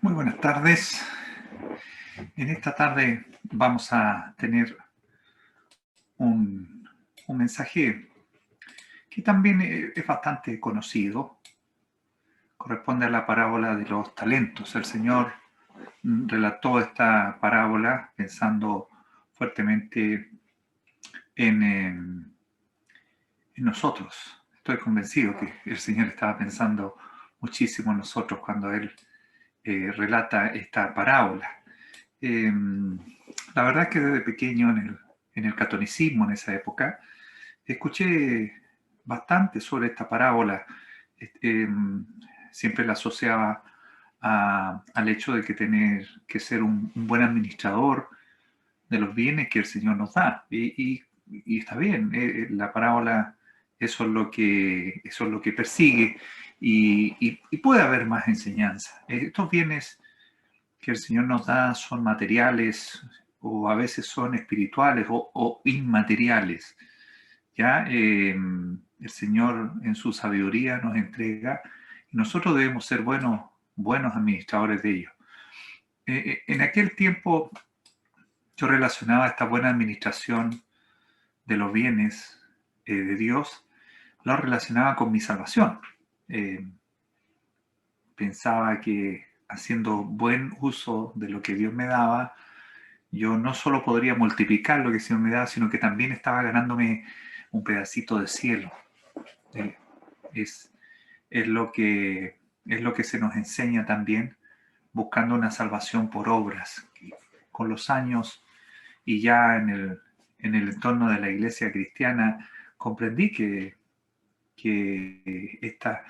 Muy buenas tardes. En esta tarde vamos a tener un mensaje que también es bastante conocido. Corresponde a la parábola de los talentos. El Señor relató esta parábola pensando fuertemente en nosotros. Estoy convencido que el Señor estaba pensando muchísimo en nosotros cuando Él relata esta parábola. La verdad es que desde pequeño en el catolicismo, en esa época, escuché bastante sobre esta parábola. Siempre la asociaba al hecho de que tener que ser un buen administrador de los bienes que el Señor nos da. Y está bien, la parábola eso es lo que persigue y puede haber más enseñanza. Estos bienes que el Señor nos da son materiales o a veces son espirituales o inmateriales. ¿Ya? El Señor en su sabiduría nos entrega y nosotros debemos ser buenos administradores de ellos. En aquel tiempo yo relacionaba esta buena administración de los bienes de Dios, lo relacionaba con mi salvación. Eh, Pensaba que haciendo buen uso de lo que Dios me daba, yo no solo podría multiplicar lo que el Señor me daba, sino que también estaba ganándome un pedacito de cielo. Eh, es, es lo que se nos enseña también, buscando una salvación por obras. Con los años y ya en el entorno de la iglesia cristiana, comprendí que esta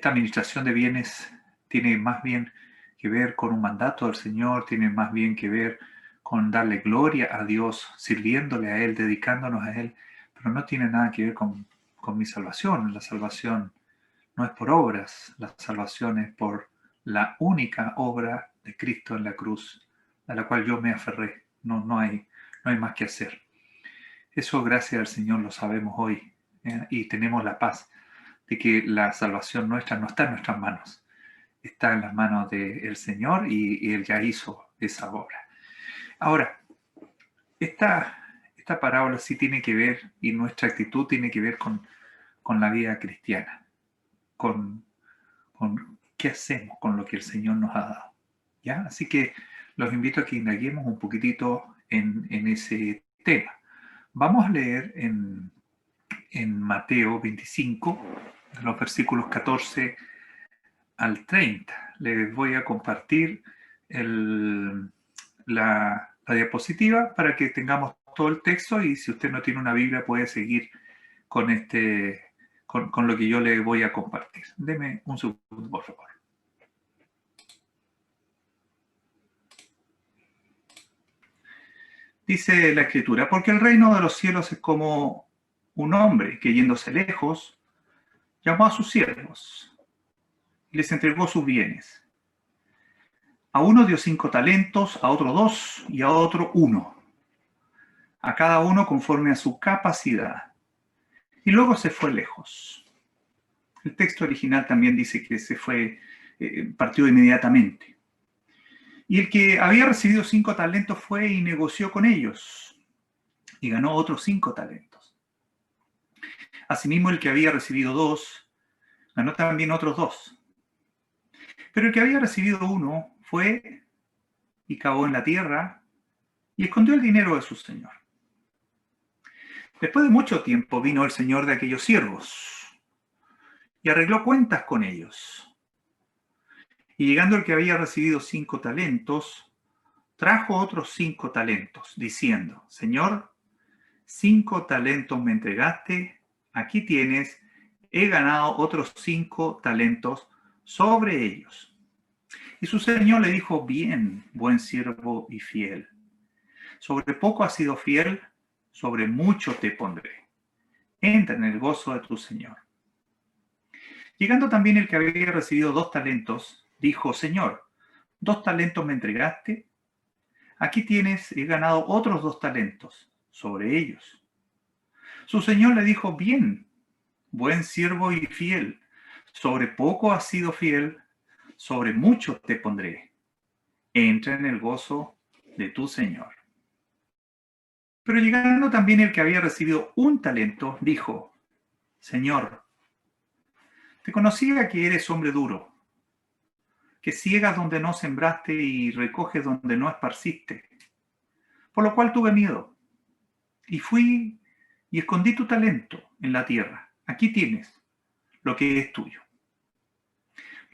administración de bienes tiene más bien que ver con un mandato del Señor, tiene más bien que ver con darle gloria a Dios, sirviéndole a Él, dedicándonos a Él, pero no tiene nada que ver con mi salvación. La salvación no es por obras, la salvación es por la única obra de Cristo en la cruz, a la cual yo me aferré. No hay más que hacer. Eso, gracias al Señor, lo sabemos hoy, y tenemos la paz de que la salvación nuestra no está en nuestras manos, está en las manos del Señor y Él ya hizo esa obra. Ahora, esta parábola sí tiene que ver, y nuestra actitud tiene que ver con la vida cristiana, con qué hacemos con lo que el Señor nos ha dado. ¿Ya? Así que los invito a que indaguemos un poquitito en ese tema. Vamos a leer en Mateo 25, los versículos 14 al 30. Les voy a compartir la diapositiva para que tengamos todo el texto y si usted no tiene una Biblia puede seguir con lo que yo le voy a compartir. Deme un segundo, por favor. Dice la Escritura, porque el reino de los cielos es como un hombre que yéndose lejos, llamó a sus siervos y les entregó sus bienes. A uno dio 5 talentos, a otro 2 y a otro 1, a cada uno conforme a su capacidad. Y luego se fue lejos. El texto original también dice que se fue, partió inmediatamente. Y el que había recibido 5 talentos fue y negoció con ellos y ganó otros 5 talentos. Asimismo, el que había recibido 2 ganó también otros 2. Pero el que había recibido 1 fue y cavó en la tierra y escondió el dinero de su señor. Después de mucho tiempo vino el señor de aquellos siervos y arregló cuentas con ellos. Y llegando el que había recibido 5 talentos, trajo otros 5 talentos, diciendo, Señor, 5 talentos me entregaste, aquí tienes, he ganado otros 5 talentos sobre ellos. Y su señor le dijo, bien, buen siervo y fiel. Sobre poco has sido fiel, sobre mucho te pondré. Entra en el gozo de tu señor. Llegando también el que había recibido 2 talentos, dijo, Señor, 2 talentos me entregaste, aquí tienes, he ganado otros 2 talentos sobre ellos. Su señor le dijo, bien, buen siervo y fiel, sobre poco has sido fiel, sobre mucho te pondré. entra en el gozo de tu Señor. Pero llegando también el que había recibido un talento, dijo, Señor, te conocía que eres hombre duro, que ciegas donde no sembraste y recoges donde no esparciste. Por lo cual tuve miedo, y fui y escondí tu talento en la tierra. Aquí tienes lo que es tuyo.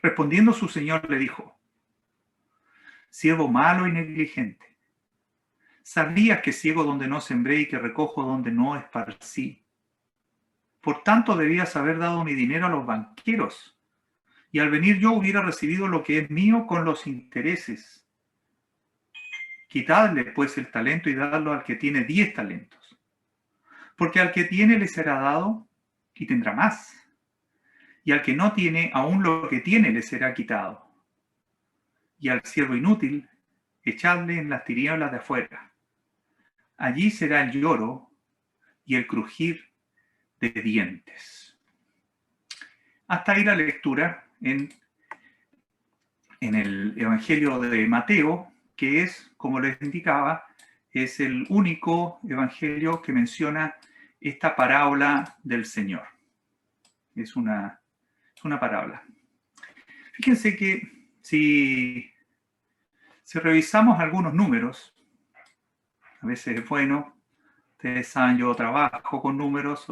Respondiendo su señor le dijo, siervo malo y negligente, sabías que ciego donde no sembré y que recojo donde no esparcí. Por tanto debías haber dado mi dinero a los banqueros, y al venir yo hubiera recibido lo que es mío con los intereses. Quitadle pues el talento y dadlo al que tiene 10 talentos. Porque al que tiene le será dado y tendrá más. Y al que no tiene, aún lo que tiene le será quitado. Y al siervo inútil, echadle en las tinieblas de afuera. Allí será el lloro y el crujir de dientes. Hasta ahí la lectura en el Evangelio de Mateo, que es, como les indicaba, es el único evangelio que menciona esta parábola del Señor. Es una parábola. Fíjense que si revisamos algunos números, a veces es bueno, ustedes saben, yo trabajo con números,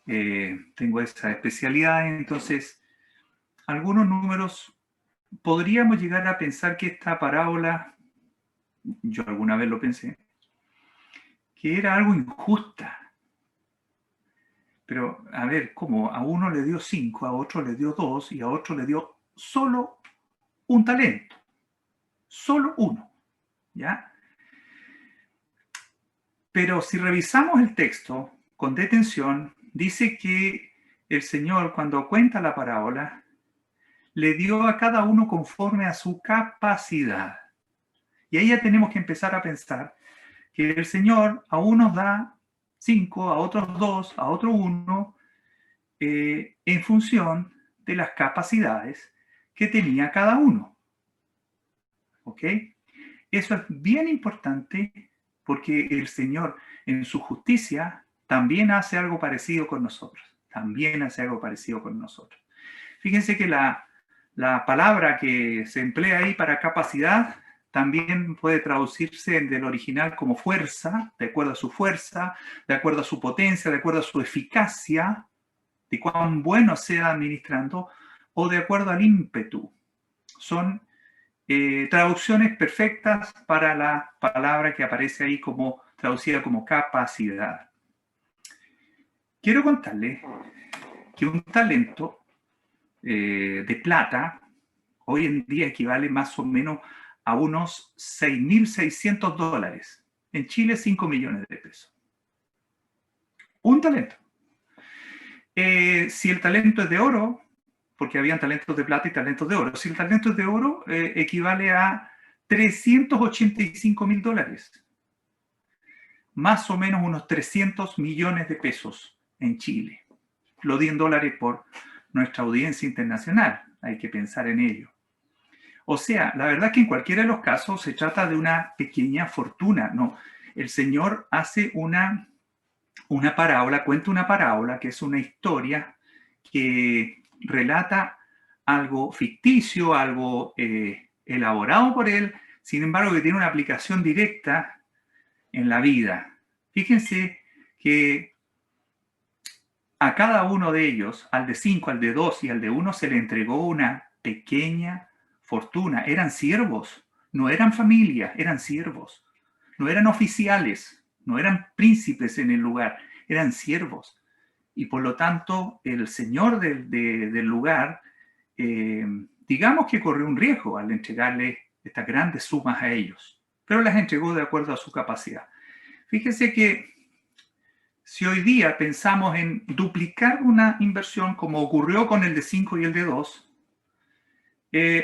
tengo esa especialidad, entonces algunos números podríamos llegar a pensar que esta parábola, yo alguna vez lo pensé, que era algo injusta. Pero, a ver, ¿cómo? A uno le dio 5, a otro le dio 2 y a otro le dio solo un talento. Solo uno, ¿ya? Pero si revisamos el texto con detención, dice que el Señor, cuando cuenta la parábola, le dio a cada uno conforme a su capacidad. Y ahí ya tenemos que empezar a pensar que el Señor a unos da 5, a otros 2, a otro 1, en función de las capacidades que tenía cada uno. ¿Ok? Eso es bien importante porque el Señor en su justicia también hace algo parecido con nosotros. También hace algo parecido con nosotros. Fíjense que la palabra que se emplea ahí para capacidad también puede traducirse del original como fuerza, de acuerdo a su fuerza, de acuerdo a su potencia, de acuerdo a su eficacia, de cuán bueno sea administrando, o de acuerdo al ímpetu. Son traducciones perfectas para la palabra que aparece ahí como traducida como capacidad. Quiero contarles que un talento de plata hoy en día equivale más o menos a unos $6.600. En Chile, 5 millones de pesos. Un talento. Si el talento es de oro, porque habían talentos de plata y talentos de oro, si el talento es de oro, equivale a $385.000. Más o menos unos 300 millones de pesos en Chile. Lo di en dólares por nuestra audiencia internacional. Hay que pensar en ello. O sea, la verdad es que en cualquiera de los casos se trata de una pequeña fortuna. No, el Señor hace una parábola, cuenta una parábola que es una historia que relata algo ficticio, algo elaborado por él, sin embargo que tiene una aplicación directa en la vida. Fíjense que a cada uno de ellos, al de 5, al de 2 y al de 1, se le entregó una pequeña fortuna. Eran siervos, no eran familia, eran siervos. No eran oficiales, no eran príncipes en el lugar, eran siervos. Y por lo tanto, el señor del lugar, digamos que corrió un riesgo al entregarle estas grandes sumas a ellos, pero las entregó de acuerdo a su capacidad. Fíjense que si hoy día pensamos en duplicar una inversión, como ocurrió con el de 5 y el de 2,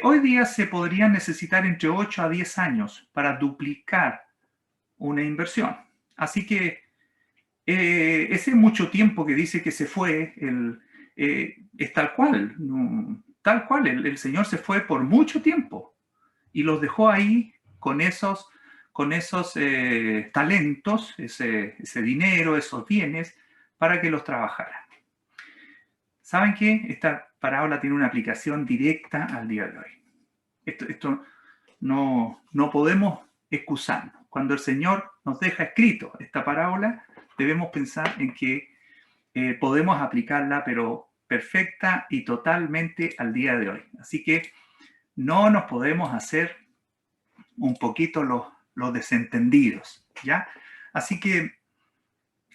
hoy día se podrían necesitar entre 8 a 10 años para duplicar una inversión. Así que ese mucho tiempo que dice que se fue, es tal cual. Tal cual, el Señor se fue por mucho tiempo. y los dejó ahí con esos talentos, ese dinero, esos bienes, para que los trabajaran. ¿Saben qué? Esta parábola tiene una aplicación directa al día de hoy. Esto no podemos excusarnos. Cuando el Señor nos deja escrito esta parábola, debemos pensar en que podemos aplicarla, pero perfecta y totalmente al día de hoy. Así que no nos podemos hacer un poquito los desentendidos, ¿ya? Así que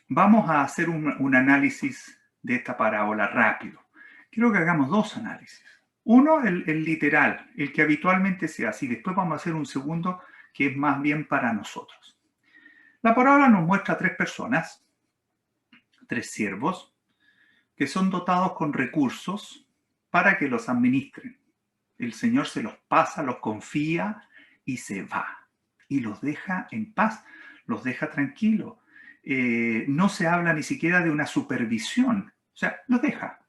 vamos a hacer un análisis de esta parábola rápido. Quiero que hagamos dos análisis. Uno, el literal, el que habitualmente se hace, y después vamos a hacer un segundo que es más bien para nosotros. La parábola nos muestra a tres personas, tres siervos, que son dotados con recursos para que los administren. El Señor se los pasa, los confía y se va. Y los deja en paz, los deja tranquilos. No se habla ni siquiera de una supervisión. O sea, los deja.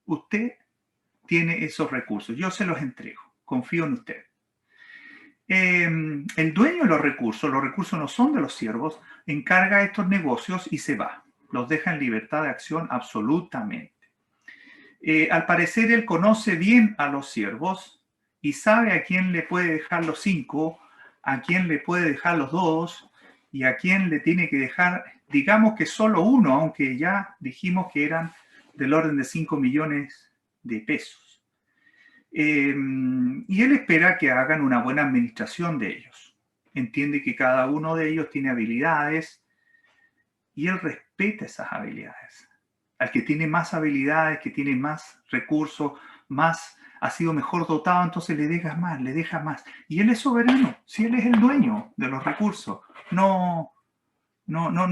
Usted tiene esos recursos, yo se los entrego, confío en usted. El dueño de los recursos no son de los siervos, encarga estos negocios y se va. Los deja en libertad de acción absolutamente. Al parecer él conoce bien a los siervos y sabe a quién le puede dejar los 5, a quién le puede dejar los 2 y a quién le tiene que dejar, digamos que solo uno, aunque ya dijimos que eran del orden de 5 millones de pesos. Y él espera que hagan una buena administración de ellos. Entiende que cada uno de ellos tiene habilidades y él respeta esas habilidades. Al que tiene más habilidades, que tiene más recursos, ha sido mejor dotado, entonces le deja más. Y él es soberano, si él es el dueño de los recursos. No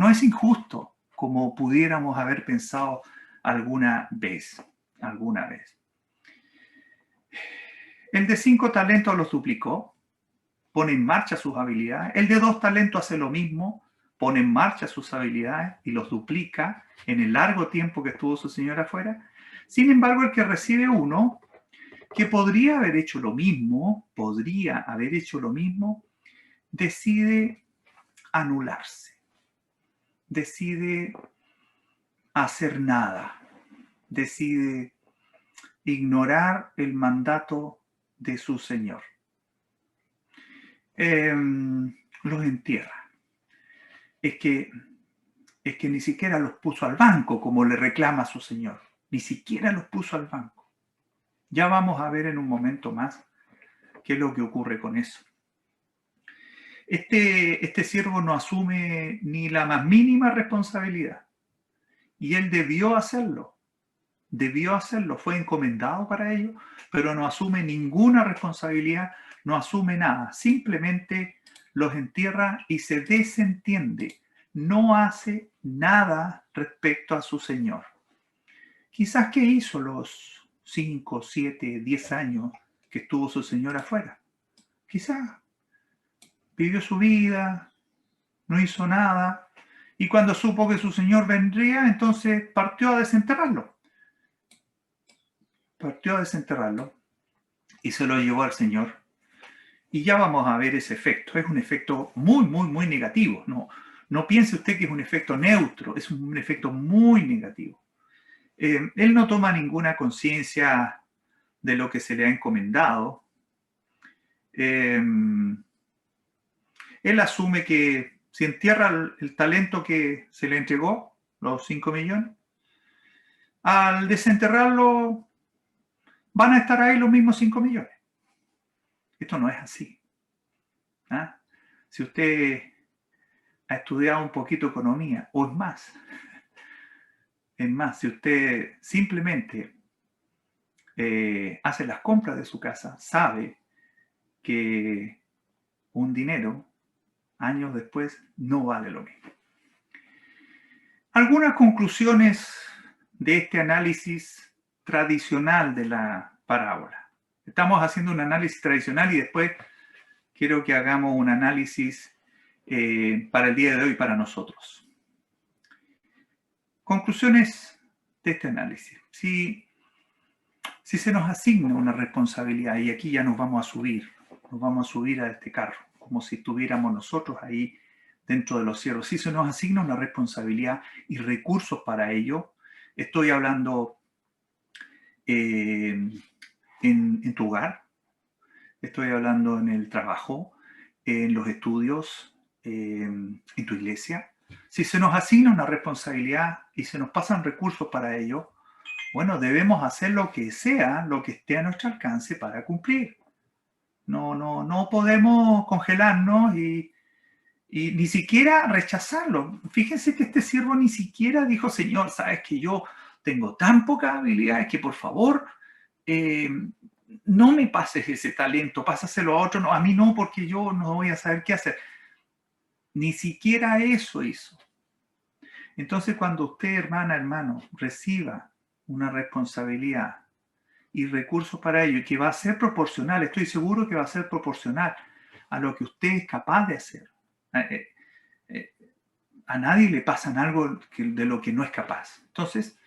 es injusto como pudiéramos haber pensado alguna vez. El de 5 talentos los duplicó, pone en marcha sus habilidades. El de 2 talentos hace lo mismo, pone en marcha sus habilidades y los duplica en el largo tiempo que estuvo su señor afuera. Sin embargo, el que recibe 1, que podría haber hecho lo mismo, decide anularse, decide hacer nada, decide ignorar el mandato de su señor. Los entierra. Es que ni siquiera los puso al banco, como le reclama su señor. Ni siquiera los puso al banco. Ya vamos a ver en un momento más qué es lo que ocurre con eso. Este siervo no asume ni la más mínima responsabilidad. Y él debió hacerlo, fue encomendado para ello, pero no asume ninguna responsabilidad, no asume nada, simplemente los entierra y se desentiende, no hace nada respecto a su señor. Quizás, ¿qué hizo los 5, 7, 10 años que estuvo su señor afuera? Quizás vivió su vida, no hizo nada, y cuando supo que su señor vendría, entonces partió a desenterrarlo. Y se lo llevó al Señor. Y ya vamos a ver ese efecto. Es un efecto muy, muy, muy negativo. No piense usted que es un efecto neutro, es un efecto muy negativo. Él no toma ninguna conciencia de lo que se le ha encomendado. Él asume que si entierra el talento que se le entregó, los 5 millones, al desenterrarlo van a estar ahí los mismos 5 millones. Esto no es así. ¿Ah? Si usted ha estudiado un poquito economía, o es más, si usted simplemente hace las compras de su casa, sabe que un dinero, años después, no vale lo mismo. Algunas conclusiones de este análisis tradicional de la parábola. Estamos haciendo un análisis tradicional y después quiero que hagamos un análisis para el día de hoy para nosotros. Conclusiones de este análisis. Si se nos asigna una responsabilidad, y aquí ya nos vamos a subir, nos vamos a subir a este carro, como si estuviéramos nosotros ahí dentro de los siervos. Si se nos asigna una responsabilidad y recursos para ello, estoy hablando en tu hogar, estoy hablando en el trabajo, en los estudios, en tu iglesia. Si se nos asigna una responsabilidad y se nos pasan recursos para ello, bueno, debemos hacer lo que sea, lo que esté a nuestro alcance para cumplir. No podemos congelarnos y ni siquiera rechazarlo. Fíjense que este siervo ni siquiera dijo, Señor, sabes que yo tengo tan pocas habilidades que por favor no me pases ese talento, pásaselo a otro. No, a mí no, porque yo no voy a saber qué hacer. Ni siquiera eso hizo. Entonces, cuando usted, hermana, hermano, reciba una responsabilidad y recursos para ello, y que va a ser proporcional, estoy seguro que va a ser proporcional a lo que usted es capaz de hacer. A nadie le pasan algo de lo que no es capaz. Entonces,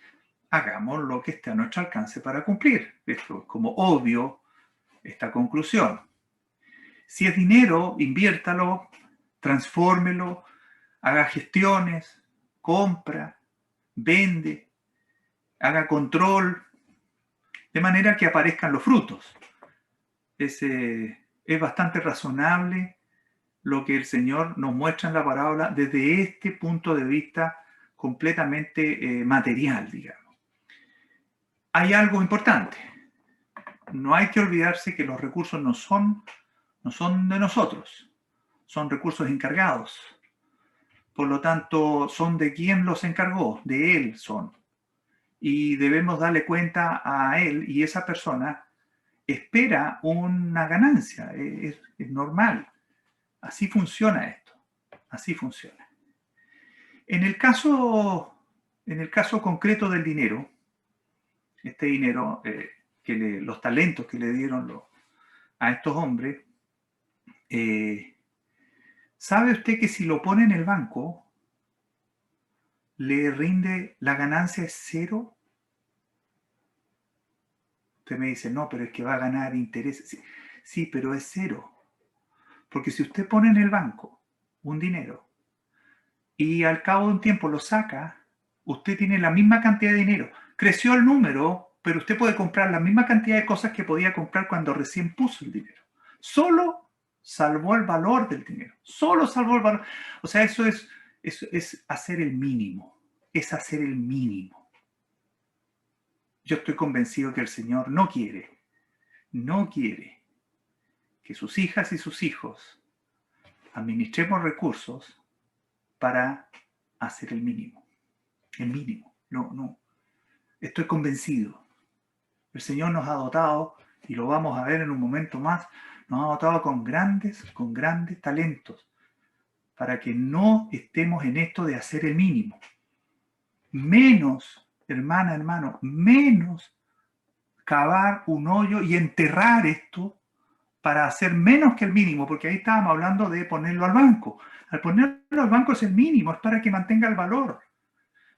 hagamos lo que esté a nuestro alcance para cumplir. Esto es como obvio esta conclusión. Si es dinero, inviértalo, transfórmelo, haga gestiones, compra, vende, haga control, de manera que aparezcan los frutos. Es bastante razonable lo que el Señor nos muestra en la parábola desde este punto de vista completamente material, digamos. Hay algo importante. No hay que olvidarse que los recursos no son de nosotros, son recursos encargados. Por lo tanto, son de quien los encargó, de Él son. Y debemos darle cuenta a Él, y esa persona espera una ganancia, es normal. Así funciona esto, así funciona. En el caso concreto del dinero, este dinero, los talentos que le dieron a estos hombres, ¿sabe usted que si lo pone en el banco, le rinde, la ganancia es cero? Usted me dice, no, pero es que va a ganar intereses. Sí, pero es cero. Porque si usted pone en el banco un dinero y al cabo de un tiempo lo saca, usted tiene la misma cantidad de dinero. Creció el número, pero usted puede comprar la misma cantidad de cosas que podía comprar cuando recién puso el dinero. Solo salvó el valor del dinero. Solo salvó el valor. O sea, eso es hacer el mínimo. Es hacer el mínimo. Yo estoy convencido que el Señor no quiere que sus hijas y sus hijos administremos recursos para hacer el mínimo. El mínimo. No. Estoy convencido. El Señor nos ha dotado, y lo vamos a ver en un momento más, nos ha dotado con grandes talentos, para que no estemos en esto de hacer el mínimo. Menos, hermana, hermano, menos cavar un hoyo y enterrar esto para hacer menos que el mínimo, porque ahí estábamos hablando de ponerlo al banco. Al ponerlo al banco es el mínimo, es para que mantenga el valor.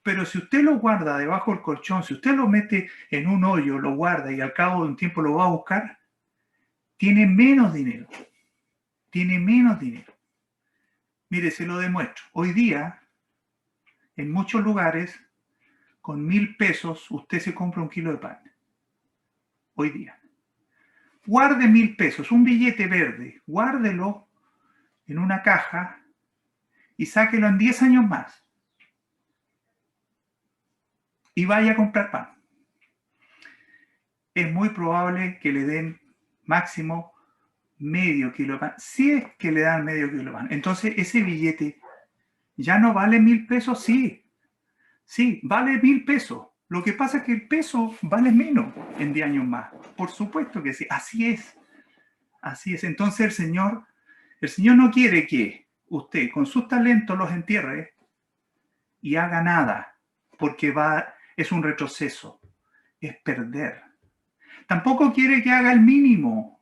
Pero si usted lo guarda debajo del colchón, si usted lo mete en un hoyo, lo guarda y al cabo de un tiempo lo va a buscar, tiene menos dinero. Tiene menos dinero. Mire, se lo demuestro. Hoy día, en muchos lugares, con 1.000 pesos, usted se compra un kilo de pan. Hoy día. Guarde 1.000 pesos, un billete verde, guárdelo en una caja y sáquelo en 10 años más. Y vaya a comprar pan. Es muy probable que le den máximo medio kilo de pan, si es que le dan medio kilo de pan. Entonces, ese billete ya no vale 1.000 pesos, sí, vale 1.000 pesos. Lo que pasa es que el peso vale menos en 10 años más. Por supuesto que sí, así es. Así es. Entonces el Señor no quiere que usted con sus talentos los entierre y haga nada, porque es un retroceso, es perder. Tampoco quiere que haga el mínimo,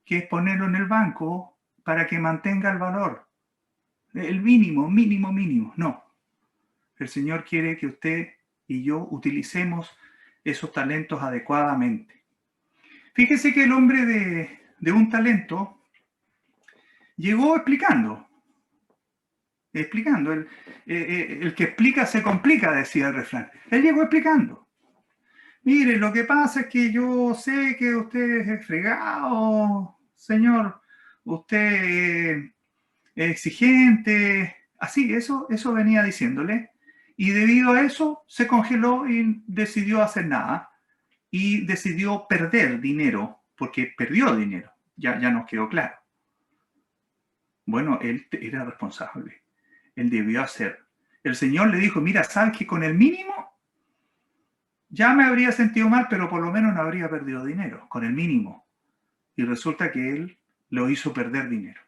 que es ponerlo en el banco para que mantenga el valor. El mínimo. No. El Señor quiere que usted y yo utilicemos esos talentos adecuadamente. Fíjese que el hombre de un talento, llegó explicando. El que explica se complica, decía el refrán. Él llegó explicando. Mire, lo que pasa es que yo sé que usted es fregado, señor, usted es exigente, así, eso venía diciéndole. Y debido a eso se congeló y decidió hacer nada. Y decidió perder dinero, porque perdió dinero, ya nos quedó claro. Bueno, él era responsable, él debió hacer. El Señor le dijo, mira, sabes que con el mínimo ya me habría sentido mal, pero por lo menos no habría perdido dinero, con el mínimo. Y resulta que él lo hizo perder dinero.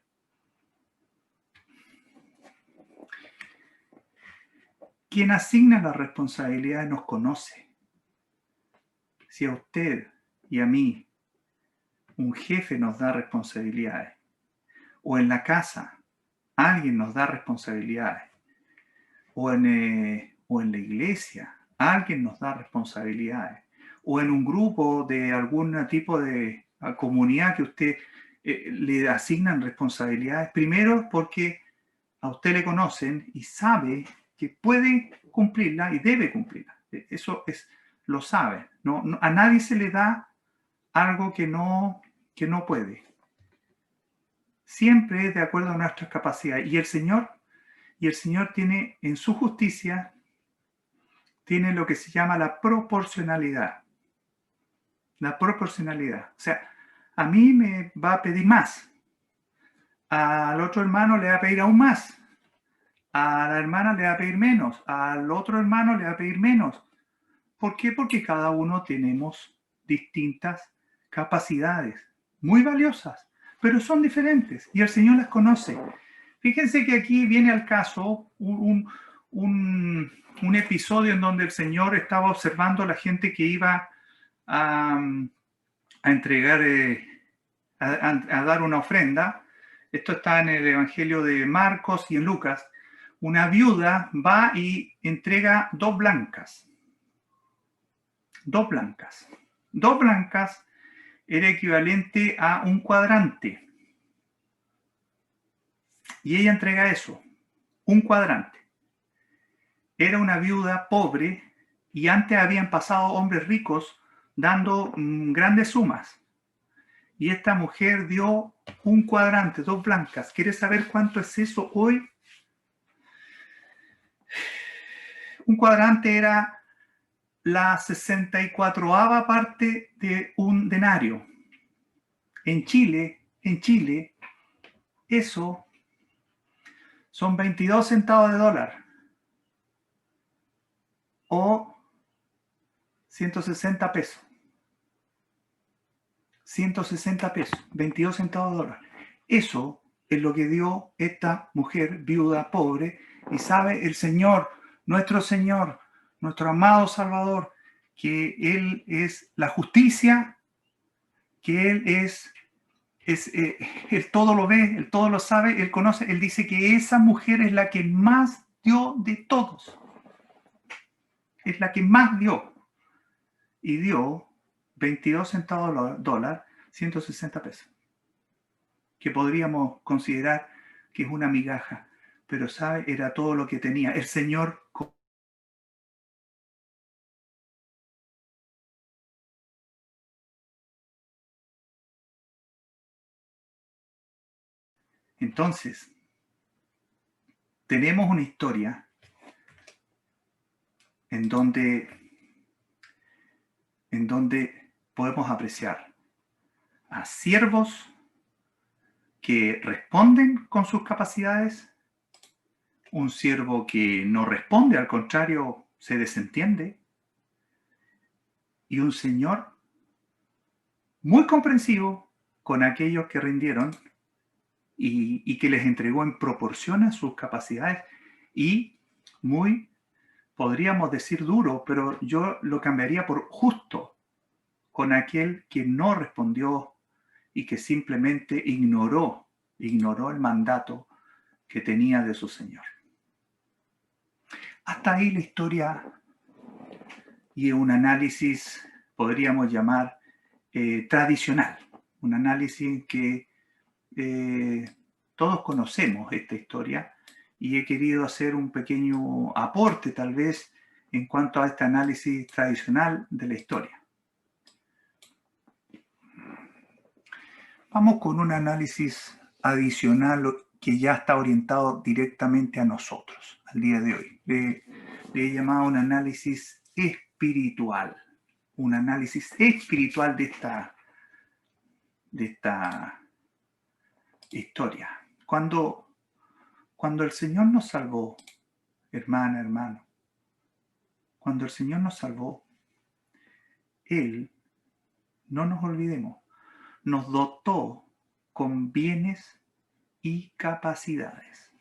Quien asigna la responsabilidad nos conoce. Si a usted y a mí un jefe nos da responsabilidades, o en la casa alguien nos da responsabilidades, o en la iglesia alguien nos da responsabilidades, o en un grupo de algún tipo de comunidad que usted le asignan responsabilidades, primero porque a usted le conocen y sabe que puede cumplirla y debe cumplirla. Eso lo sabe. A nadie se le da algo que no puede. Siempre es de acuerdo a nuestras capacidades. Y el Señor tiene en su justicia, tiene lo que se llama la proporcionalidad. La proporcionalidad. O sea, a mí me va a pedir más. Al otro hermano le va a pedir aún más. A la hermana le va a pedir menos. Al otro hermano le va a pedir menos. ¿Por qué? Porque cada uno tenemos distintas capacidades, muy valiosas, pero son diferentes y el Señor las conoce. Fíjense que aquí viene al caso un episodio en donde el Señor estaba observando a la gente que iba a entregar, a dar una ofrenda. Esto está en el Evangelio de Marcos y en Lucas. Una viuda va y entrega 2 blancas. 2 blancas. 2 blancas era equivalente a un cuadrante. Y ella entrega eso, un cuadrante. Era una viuda pobre y antes habían pasado hombres ricos dando grandes sumas. Y esta mujer dio un cuadrante, 2 blancas. ¿Quieres saber cuánto es eso hoy? Un cuadrante era la 64ª parte de un denario. En Chile, eso son 22 centavos de dólar o 160 pesos. 160 pesos, 22 centavos de dólar. Eso es lo que dio esta mujer viuda pobre y sabe el Señor, nuestro amado Salvador, que Él es la justicia, que Él Él todo lo ve, Él todo lo sabe, Él conoce, Él dice que esa mujer es la que más dio de todos. Es la que más dio. Y dio 22 centavos de dólar, 160 pesos. Que podríamos considerar que es una migaja. Pero, ¿sabe? Era todo lo que tenía. El Señor. Entonces, tenemos una historia en donde podemos apreciar a siervos que responden con sus capacidades, un siervo que no responde, al contrario, se desentiende, y un Señor muy comprensivo con aquellos que rindieron y que les entregó en proporción a sus capacidades y muy, podríamos decir duro, pero yo lo cambiaría por justo con aquel que no respondió y que simplemente ignoró el mandato que tenía de su Señor. Hasta ahí la historia y un análisis, podríamos llamar, tradicional, un análisis en que todos conocemos esta historia y he querido hacer un pequeño aporte tal vez en cuanto a este análisis tradicional de la historia. Vamos con un análisis adicional que ya está orientado directamente a nosotros, al día de hoy. Le he llamado un análisis espiritual, un análisis espiritual de esta historia. Cuando el Señor nos salvó, hermana, hermano, cuando el Señor nos salvó, Él, no nos olvidemos, nos dotó con bienes y capacidades.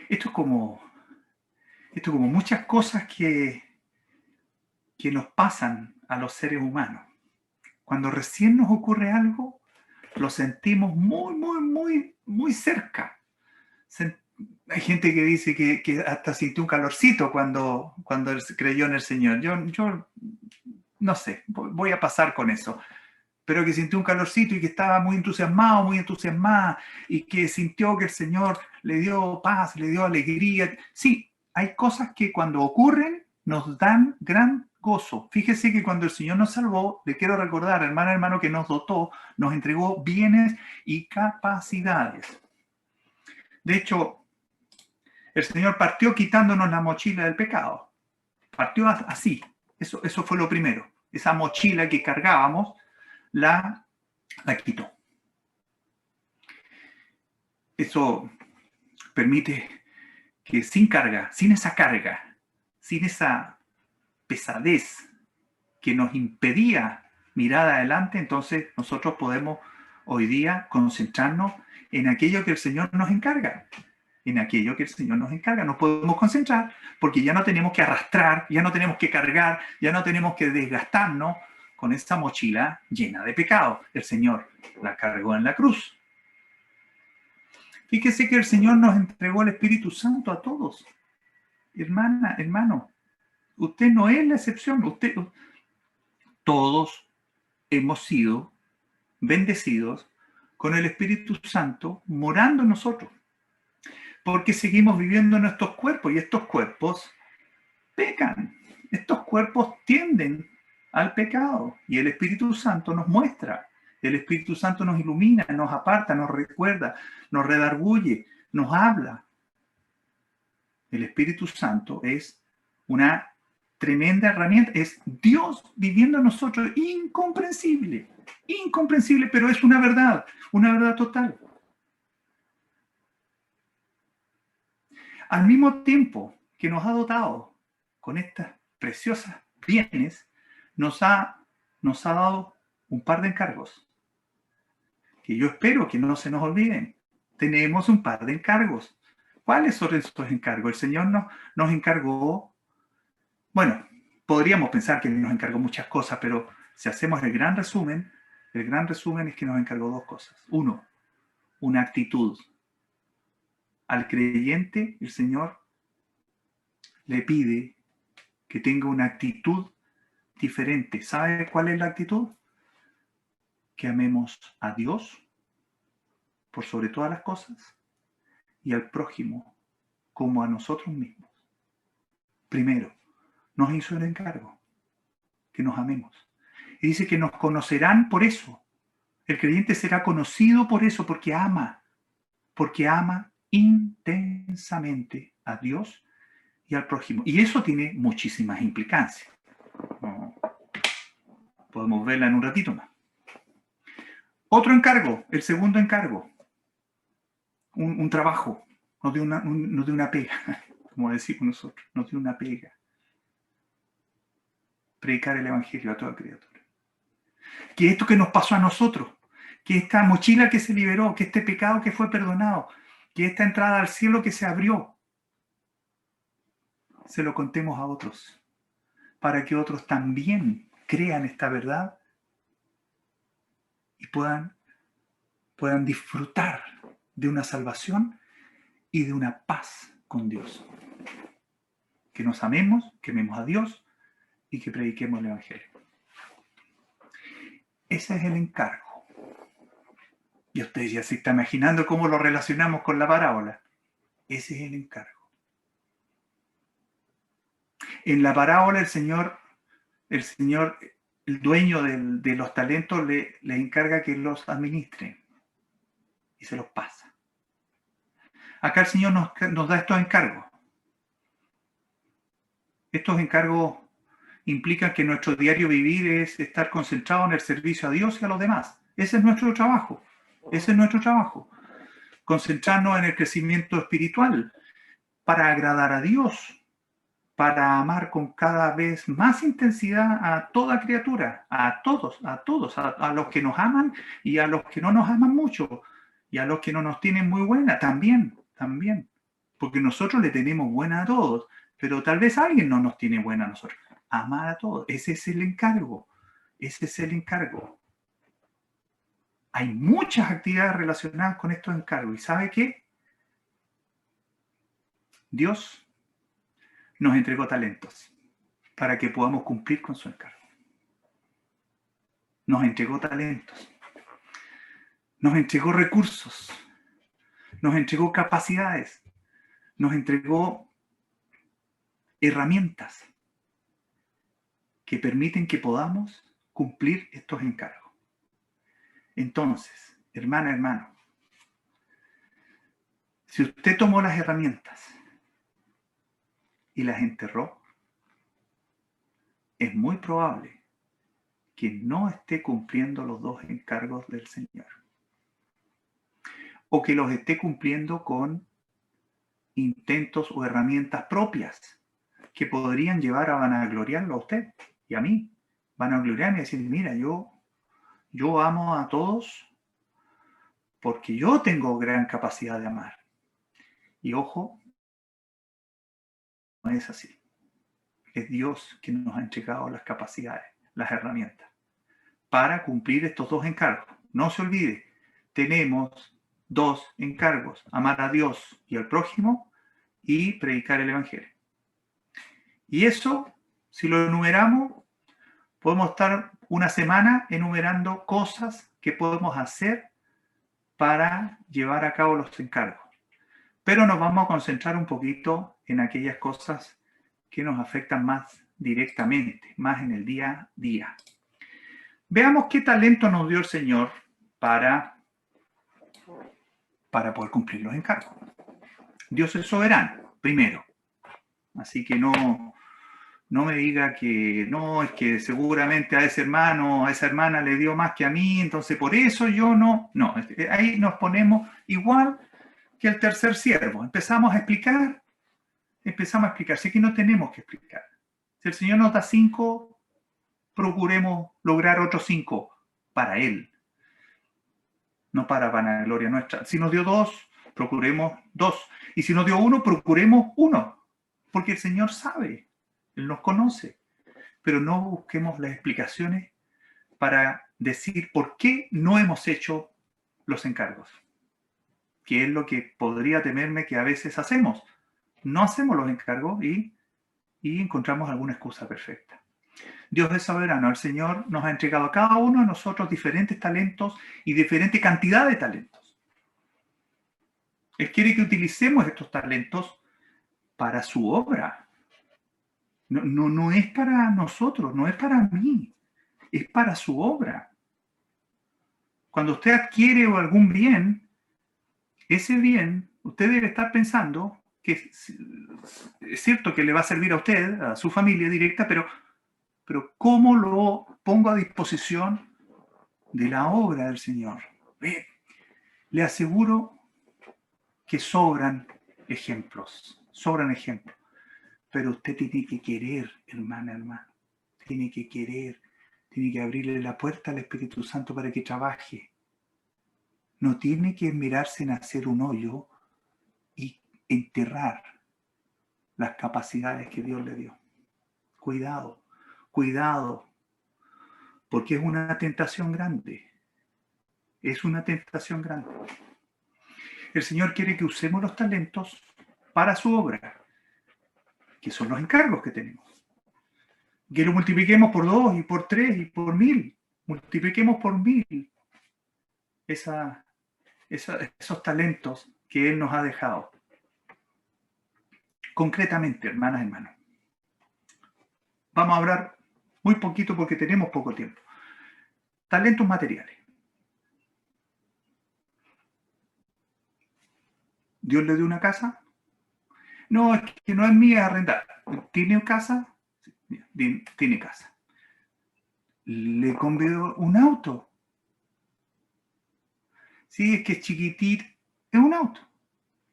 Esto es como muchas cosas que nos pasan a los seres humanos. Cuando recién nos ocurre algo, lo sentimos muy, muy, muy, muy cerca. Hay gente que dice que hasta sintió un calorcito cuando creyó en el Señor. Yo no sé, voy a pasar con eso. Pero que sintió un calorcito y que estaba muy entusiasmado, muy entusiasmada, y que sintió que el Señor le dio paz, le dio alegría. Sí, hay cosas que cuando ocurren nos dan gran gozo. Fíjese que cuando el Señor nos salvó, le quiero recordar, hermano, que nos dotó, nos entregó bienes y capacidades. De hecho, el Señor partió quitándonos la mochila del pecado. Partió así. Eso fue lo primero. Esa mochila que cargábamos, la quitó. Eso permite que sin carga, sin esa pesadez que nos impedía mirar adelante, entonces nosotros podemos hoy día concentrarnos en aquello que el Señor nos encarga. En aquello que el Señor nos encarga. Nos podemos concentrar porque ya no tenemos que arrastrar, ya no tenemos que cargar, ya no tenemos que desgastarnos con esa mochila llena de pecado. El Señor la cargó en la cruz. Fíjese que el Señor nos entregó el Espíritu Santo a todos. Hermana, hermano, usted no es la excepción. Todos hemos sido bendecidos con el Espíritu Santo morando en nosotros. Porque seguimos viviendo en estos cuerpos y estos cuerpos pecan. Estos cuerpos tienden al pecado y el Espíritu Santo nos muestra. El Espíritu Santo nos ilumina, nos aparta, nos recuerda, nos redarguye, nos habla. El Espíritu Santo es una tremenda herramienta. Es Dios viviendo en nosotros, incomprensible, pero es una verdad total. Al mismo tiempo que nos ha dotado con estas preciosas bienes, nos ha dado un par de encargos, que yo espero que no se nos olviden. Tenemos un par de encargos. ¿Cuáles son estos encargos? El Señor nos encargó, bueno, podríamos pensar que nos encargó muchas cosas, pero si hacemos el gran resumen es que nos encargó dos cosas. Uno, una actitud. Al creyente, el Señor le pide que tenga una actitud diferente. ¿Sabe cuál es la actitud? Que amemos a Dios por sobre todas las cosas y al prójimo como a nosotros mismos. Primero, nos hizo el encargo, que nos amemos. Y dice que nos conocerán por eso. El creyente será conocido por eso, porque ama intensamente a Dios y al prójimo. Y eso tiene muchísimas implicancias. Podemos verla en un ratito más. Otro encargo, el segundo encargo, un trabajo, no de una pega, como decimos nosotros, no de una pega. Predicar el Evangelio a toda criatura. Que esto que nos pasó a nosotros, que esta mochila que se liberó, que este pecado que fue perdonado, que esta entrada al cielo que se abrió, se lo contemos a otros, para que otros también crean esta verdad y puedan disfrutar de una salvación y de una paz con Dios. Que nos amemos, que amemos a Dios y que prediquemos el Evangelio. Ese es el encargo. Y usted ya se está imaginando cómo lo relacionamos con la parábola. Ese es el encargo. En la parábola el Señor, el dueño de los talentos le encarga que los administre y se los pasa. Acá el Señor nos da estos encargos. Estos encargos implican que nuestro diario vivir es estar concentrado en el servicio a Dios y a los demás. Ese es nuestro trabajo. Ese es nuestro trabajo. Concentrarnos en el crecimiento espiritual para agradar a Dios, para amar con cada vez más intensidad a toda criatura, a todos, a los que nos aman y a los que no nos aman mucho, y a los que no nos tienen muy buena, también, porque nosotros le tenemos buena a todos, pero tal vez alguien no nos tiene buena a nosotros. Amar a todos, ese es el encargo, Hay muchas actividades relacionadas con estos encargos, y ¿sabe qué? Dios nos entregó talentos para que podamos cumplir con su encargo. Nos entregó talentos, nos entregó recursos, nos entregó capacidades, nos entregó herramientas que permiten que podamos cumplir estos encargos. Entonces, hermana, hermano, si usted tomó las herramientas y las enterró, es muy probable que no esté cumpliendo los dos encargos del Señor. O que los esté cumpliendo con intentos o herramientas propias que podrían llevar a vanagloriarlo a usted y a mí. Vanagloriarme y decir, mira, yo amo a todos porque yo tengo gran capacidad de amar. Y ojo, no es así. Es Dios quien nos ha entregado las capacidades, las herramientas, para cumplir estos dos encargos. No se olvide, tenemos dos encargos: amar a Dios y al prójimo y predicar el Evangelio. Y eso, si lo enumeramos, podemos estar una semana enumerando cosas que podemos hacer para llevar a cabo los encargos. Pero nos vamos a concentrar un poquito en aquellas cosas que nos afectan más directamente, más en el día a día. Veamos qué talento nos dio el Señor para poder cumplir los encargos. Dios es soberano, primero. Así que no me diga que no, es que seguramente a ese hermano, a esa hermana le dio más que a mí, entonces por eso yo no. No, ahí nos ponemos igual que el tercer siervo. Empezamos a explicar. Sé que no tenemos que explicar. Si el Señor nos da 5, procuremos lograr otros 5 para Él, no para vanagloria nuestra. Si nos dio 2, procuremos 2. Y si nos dio 1, procuremos 1. Porque el Señor sabe, Él nos conoce. Pero no busquemos las explicaciones para decir por qué no hemos hecho los encargos. Que es lo que podría temerme que a veces hacemos. No hacemos los encargos y encontramos alguna excusa perfecta. Dios es soberano. El Señor nos ha entregado a cada uno de nosotros diferentes talentos y diferente cantidad de talentos. Él quiere que utilicemos estos talentos para su obra. No es para nosotros, no es para mí, es para su obra. Cuando usted adquiere algún bien, ese bien, usted debe estar pensando que es cierto que le va a servir a usted, a su familia directa, pero ¿cómo lo pongo a disposición de la obra del Señor? Le aseguro que sobran ejemplos, pero usted tiene que querer, hermano, tiene que querer, tiene que abrirle la puerta al Espíritu Santo para que trabaje. No tiene que esmerarse en hacer un hoyo y enterrar las capacidades que Dios le dio. Cuidado, porque es una tentación grande. Es una tentación grande. El Señor quiere que usemos los talentos para su obra, que son los encargos que tenemos. Que lo multipliquemos por 2 y por 3 y por 1000. multipliquemos por 1000 esos talentos que Él nos ha dejado. Concretamente, hermanas y hermanos, vamos a hablar muy poquito porque tenemos poco tiempo. Talentos materiales. Dios le dio una casa. No, es que no es mía, es arrendar. ¿Tiene casa? Sí, tiene casa. Le convidó un auto. Sí, es que es chiquitito. Es un auto.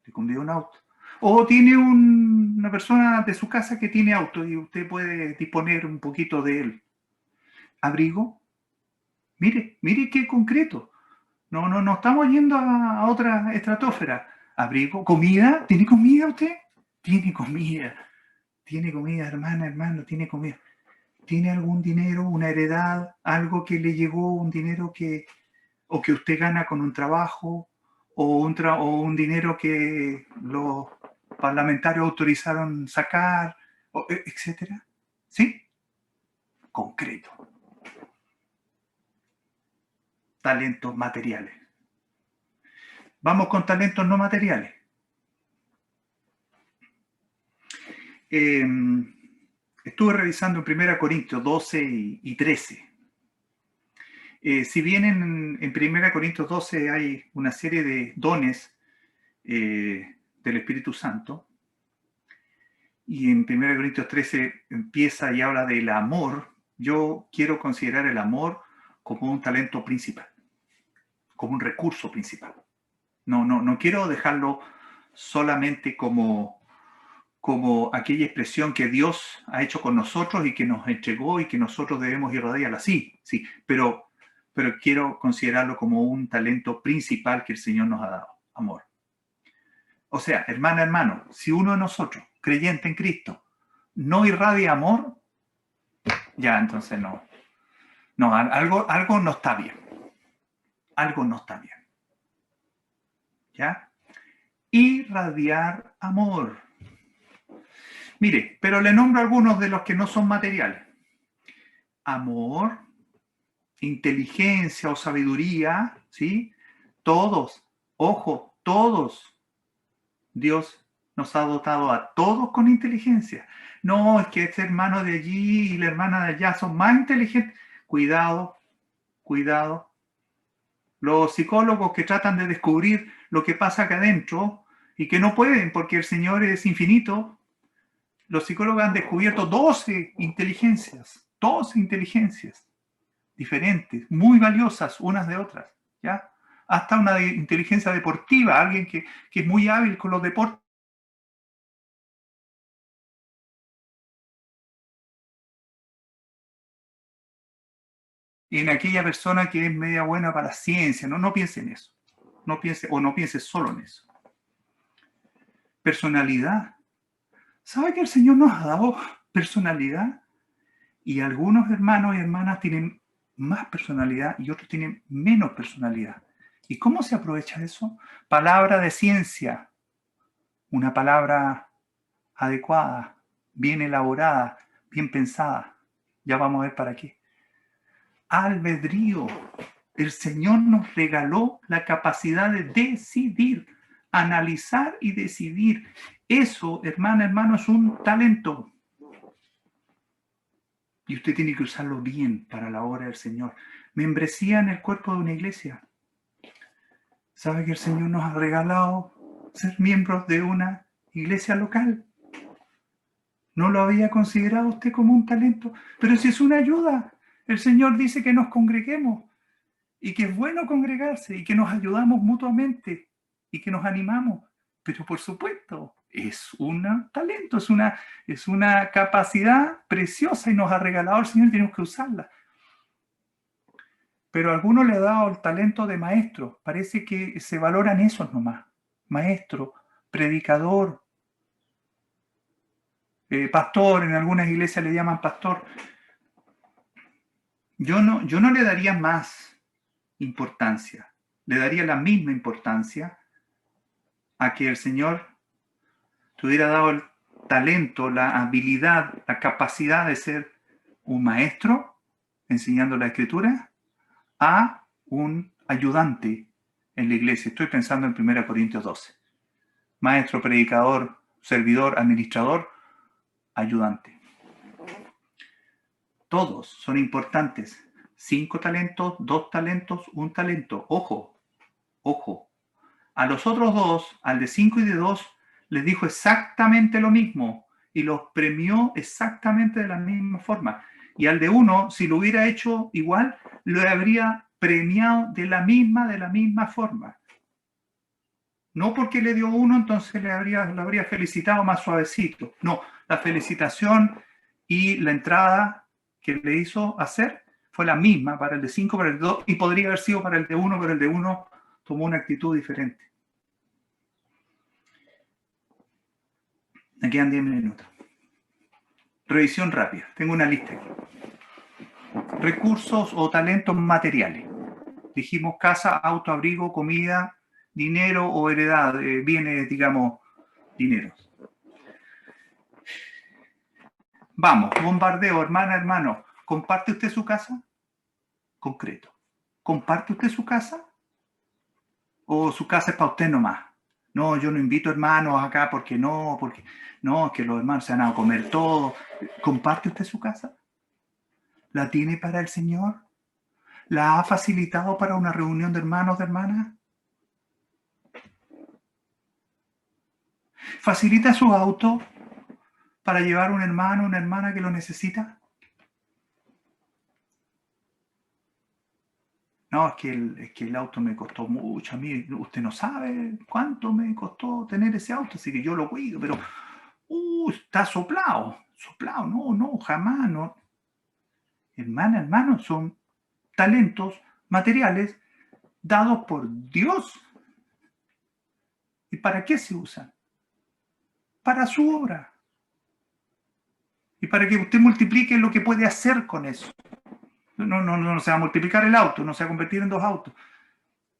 Le convidó un auto. O tiene una persona de su casa que tiene auto y usted puede disponer un poquito de él. ¿Abrigo? Mire qué concreto. No estamos yendo a otra estratosfera. ¿Abrigo? ¿Comida? ¿Tiene comida usted? Tiene comida. Tiene comida, hermana, hermano, tiene comida. ¿Tiene algún dinero, una heredad, algo que le llegó, un dinero o que usted gana con un trabajo, o un dinero que los parlamentarios autorizaron sacar, etcétera? ¿Sí? Concreto. Talentos materiales. Vamos con talentos no materiales. Estuve revisando en 1 Corintios 12 y 13. Si bien en 1 Corintios 12 hay una serie de dones del Espíritu Santo, y en 1 Corintios 13 empieza y habla del amor, yo quiero considerar el amor como un talento principal, como un recurso principal. No quiero dejarlo solamente como aquella expresión que Dios ha hecho con nosotros y que nos entregó y que nosotros debemos irradiarla. Sí, pero quiero considerarlo como un talento principal que el Señor nos ha dado, amor. O sea, hermana, hermano, si uno de nosotros, creyente en Cristo, no irradia amor, ya entonces no, algo no está bien. Algo no está bien. ¿Ya? Irradiar amor. Mire, pero le nombro algunos de los que no son materiales. Amor, inteligencia o sabiduría, ¿sí? Todos, ojo, todos. Dios nos ha dotado a todos con inteligencia. No, es que este hermano de allí y la hermana de allá son más inteligentes. Cuidado, cuidado. Los psicólogos que tratan de descubrir lo que pasa acá adentro y que no pueden porque el Señor es infinito, los psicólogos han descubierto 12 inteligencias diferentes, muy valiosas unas de otras, ¿ya? Hasta una inteligencia deportiva, alguien que es muy hábil con los deportes. Y en aquella persona que es media buena para la ciencia, no piense en eso. No piense solo en eso. Personalidad. ¿Sabe que el Señor nos ha dado personalidad? Y algunos hermanos y hermanas tienen más personalidad y otros tienen menos personalidad. ¿Y cómo se aprovecha eso? Palabra de ciencia, una palabra adecuada, bien elaborada, bien pensada. Ya vamos a ver para qué. Albedrío. El Señor nos regaló la capacidad de decidir, analizar y decidir. Eso, hermana, hermano, es un talento. Y usted tiene que usarlo bien para la obra del Señor. Membresía en el cuerpo de una iglesia. ¿Sabe que el Señor nos ha regalado ser miembros de una iglesia local? ¿No lo había considerado usted como un talento? Pero si es una ayuda. El Señor dice que nos congreguemos y que es bueno congregarse y que nos ayudamos mutuamente y que nos animamos. Pero por supuesto, es un talento, es una capacidad preciosa y nos ha regalado el Señor y tenemos que usarla. Pero a algunos le ha dado el talento de maestro. Parece que se valoran esos nomás. Maestro, predicador, pastor, en algunas iglesias le llaman pastor. Yo no le daría más importancia. Le daría la misma importancia a que el Señor te hubiera dado el talento, la habilidad, la capacidad de ser un maestro enseñando la escritura a un ayudante en la iglesia. Estoy pensando en 1 Corintios 12. Maestro, predicador, servidor, administrador, ayudante. Todos son importantes. 5 talentos, 2 talentos, 1 talento. Ojo, ojo. A los otros 2, al de 5 y de 2, les dijo exactamente lo mismo y los premió exactamente de la misma forma. Y al de 1, si lo hubiera hecho igual, lo habría premiado de la misma forma. No porque le dio 1, entonces lo habría felicitado más suavecito. No, la felicitación y la entrada que le hizo hacer fue la misma para el de 5, para el de 2, y podría haber sido para el de 1, pero el de 1 tomó una actitud diferente. Me quedan 10 minutos. Revisión rápida. Tengo una lista aquí. Recursos o talentos materiales. Dijimos casa, auto, abrigo, comida, dinero o heredad, bienes, digamos, dineros. Vamos, bombardeo, hermana, hermano. ¿Comparte usted su casa? Concreto. ¿Comparte usted su casa? ¿O su casa es para usted nomás? No, yo no invito hermanos acá porque no, es que los hermanos se van a comer todo. ¿Comparte usted su casa? ¿La tiene para el Señor? ¿La ha facilitado para una reunión de hermanos, de hermanas? ¿Facilita su auto para llevar a un hermano o una hermana que lo necesita? No, es que el auto me costó mucho. A mí, usted no sabe cuánto me costó tener ese auto, así que yo lo cuido, pero está soplado. Soplado, no, jamás, no. Hermana, hermano, son talentos materiales dados por Dios. ¿Y para qué se usan? Para su obra. Y para que usted multiplique lo que puede hacer con eso. No se va a multiplicar el auto, no se va a convertir en 2 autos.